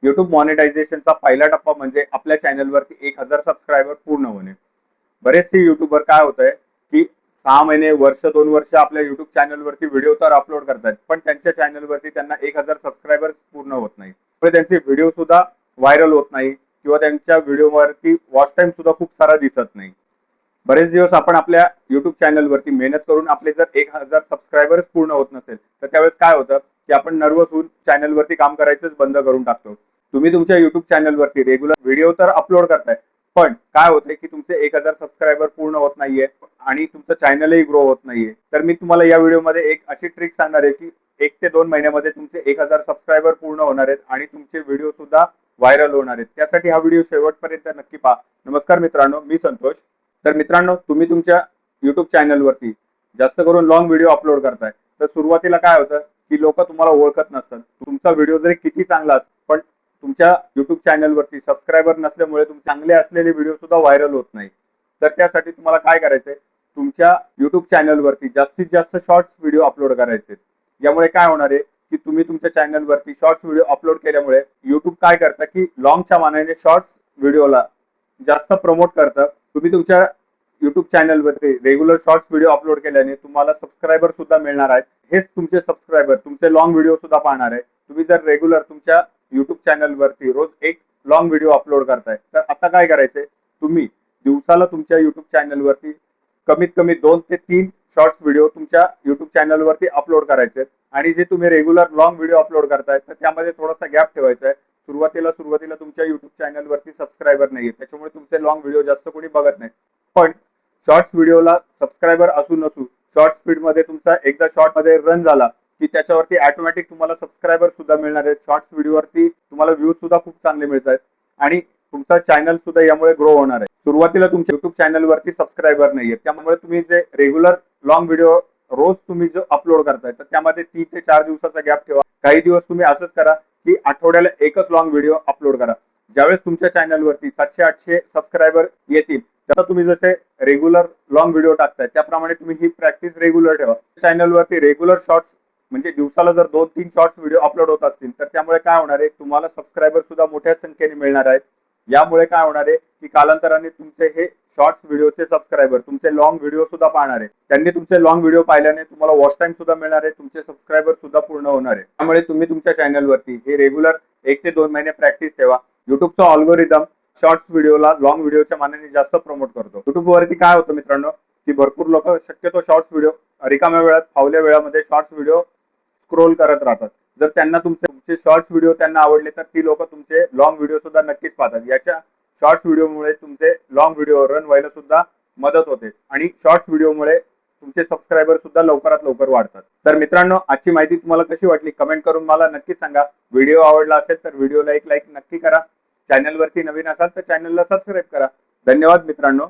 YouTube मॉनिटायझेशनचा पहिला टप्पा म्हणजे आपल्या चॅनलवरती 1000 सबस्क्रायबर पूर्ण होणे. बरेचसे युट्यूबर काय होत आहे की 6 महिने, वर्ष, 2 वर्ष आपल्या युट्यूब चॅनलवरती व्हिडिओ तर अपलोड करतात, पण त्यांच्या चॅनलवरती त्यांना 1000 सबस्क्रायबर पूर्ण होत नाही. त्यांचे व्हिडिओ सुद्धा व्हायरल होत नाही किंवा त्यांच्या व्हिडिओवरती वॉच टाइम सुद्धा खूप सारा दिसत नाही. बरेच दिवस आपण आपल्या युट्यूब चॅनलवरती मेहनत करून आपले जर 1000 सबस्क्रायबर्स पूर्ण होत नसेल तर त्यावेळेस काय होतं की आपण नर्वस होऊन चॅनलवरती काम करायचंच बंद करून टाकतो. तुम्ही तुमच्या युट्यूब चॅनलवरती रेग्युलर व्हिडिओ तर अपलोड करताय, पण काय होतंय की तुमचे 1000 सबस्क्रायबर पूर्ण होत नाहीये आणि तुमचं चॅनलही ग्रो होत नाहीये. तर मी तुम्हाला या व्हिडिओमध्ये एक अशी ट्रिक सांगणार आहे की 1 ते 2 महिन्यामध्ये तुमचे 1000 सबस्क्रायबर पूर्ण होणार आहेत आणि तुमचे व्हिडिओ सुद्धा व्हायरल होणार आहेत. त्यासाठी हा व्हिडिओ शेवटपर्यंत नक्की पहा. नमस्कार मित्रांनो, मी संतोष. तर मित्रांनो, तुम्ही तुमच्या युट्यूब चॅनलवरती जास्त करून लॉंग व्हिडिओ अपलोड करताय, तर सुरुवातीला काय होतं की लोक तुम्हाला ओळखत नसतात. तुमचा व्हिडिओ जरी किती चांगला असेल, पण तुमच्या युट्यूब चॅनलवरती सबस्क्रायबर नसल्यामुळे तुमचे चांगले असलेले व्हिडिओ सुद्धा व्हायरल होत नाही. तर त्यासाठी तुम्हाला काय करायचंय, तुमच्या युट्यूब चॅनलवरती जास्तीत जास्त शॉर्ट्स व्हिडिओ अपलोड करायचे. यामुळे काय होणार आहे की तुम्ही तुमच्या चॅनलवरती शॉर्ट्स व्हिडिओ अपलोड केल्यामुळे युट्यूब काय करतं की लॉंगच्या मानाने शॉर्ट्स व्हिडिओला जास्त प्रमोट करतं. तुम्ही तुमच्या युट्यूब चॅनलवरती रेग्युलर शॉर्ट्स व्हिडिओ अपलोड केल्याने तुम्हाला सबस्क्रायबर सुद्धा मिळणार आहेत. हेच तुमचे सबस्क्रायबर तुमचे लॉंग व्हिडिओ सुद्धा पाहणार आहे. तुम्ही जर रेग्युलर तुमच्या युट्यूब चॅनलवरती रोज एक लॉंग व्हिडिओ अपलोड करताय, तर आता काय करायचंय, तुम्ही दिवसाला तुमच्या युट्यूब चॅनलवरती कमीत कमी 2 ते 3 शॉर्ट्स व्हिडिओ तुमच्या युट्यूब चॅनलवरती अपलोड करायचे. आणि जे तुम्ही रेग्युलर लॉंग व्हिडिओ अपलोड करताय, तर त्यामध्ये थोडासा गॅप ठेवायचा आहे. सुरुवातीला तुमच्या युट्यूब चॅनलवरती सबस्क्रायबर नाहीये, त्याच्यामुळे तुमचे लॉंग व्हिडिओ जास्त कोणी बघत नाही. पण शॉर्ट्स व्हिडिओला सबस्क्रायबर असू नसू, शॉर्ट स्पीड मध्ये तुमचा एकदा शॉर्ट मध्ये रन झाला की त्याच्यावरती ऑटोमॅटिक तुम्हाला सबस्क्रायबर सुद्धा मिळणार आहेत. शॉर्ट्स व्हिडिओवरती तुम्हाला व्ह्यूज सुद्धा खूप चांगले मिळत आहेत आणि तुमचा चॅनल सुद्धा यामुळे ग्रो होणार आहे. सुरुवातीला तुमच्या युट्यूब चॅनलवरती सबस्क्रायबर नाहीये, त्यामुळे तुम्ही जे रेग्युलर लॉंग व्हिडिओ रोज तुम्ही जो अपलोड करताय, तर त्यामध्ये 3 ते 4 दिवसाचा गॅप ठेवा. काही दिवस तुम्ही असंच करा की आठवड्याला एकच लॉंग व्हिडिओ अपलोड करा. ज्यावेळेस तुमच्या चॅनलवरती 700-800 सबस्क्रायबर येतील, तेव्हा तुम्ही जसे रेग्युलर लॉंग व्हिडिओ टाकताय त्याप्रमाणे तुम्ही ही प्रॅक्टिस रेग्युलर ठेवा. चॅनलवरती रेग्युलर शॉर्ट्स म्हणजे दिवसाला जर 2-3 शॉर्ट्स व्हिडिओ अपलोड होत असतील, तर त्यामुळे काय होणार आहे, तुम्हाला सबस्क्रायबर सुद्धा मोठ्या संख्येने मिळणार आहेत. यामुळे काय होणार आहे की कालांतराने तुमचे हे शॉर्ट्स व्हिडिओचे सबस्क्रायबर तुमचे लॉंग व्हिडिओ सुद्धा पाहणार आहे. त्यांनी तुमचे लॉंग व्हिडिओ पाहिल्याने तुम्हाला वॉच टाइम सुद्धा मिळणार आहे, तुमचे सबस्क्रायबर सुद्धा पूर्ण होणार आहे. त्यामुळे तुम्ही तुमच्या चॅनलवरती हे रेग्युलर 1 ते 2 महिने प्रॅक्टिस ठेवा. युट्यूबचा अल्गोरिदम शॉर्ट्स व्हिडिओला लॉंग व्हिडिओच्या मानाने जास्त प्रमोट करतो. युट्यूब वरती काय होतं मित्रांनो की भरपूर लोक शक्यतो शॉर्ट्स व्हिडिओ रिकाम्या वेळात, फावल्या वेळामध्ये शॉर्ट्स व्हिडिओ स्क्रोल करत राहतात. जर त्यांना तुमचे शॉर्ट्स व्हिडिओ त्यांना आवडले, तर ती लोक तुमचे लॉंग व्हिडिओ सुद्धा नक्कीच पाहतात. याच्या शॉर्ट्स व्हिडिओमुळे तुमचे लॉंग व्हिडिओ रन व्हायला सुद्धा मदत होते आणि शॉर्ट्स व्हिडिओमुळे तुमचे सबस्क्रायबर सुद्धा लवकरात लवकर वाढतात. तर मित्रांनो, आजची माहिती तुम्हाला कशी वाटली कमेंट करून मला नक्की सांगा. व्हिडिओ आवडला असेल तर व्हिडिओला एक लाईक नक्की करा. चॅनलवरती नवीन असाल तर चॅनलला सबस्क्राईब करा. धन्यवाद मित्रांनो.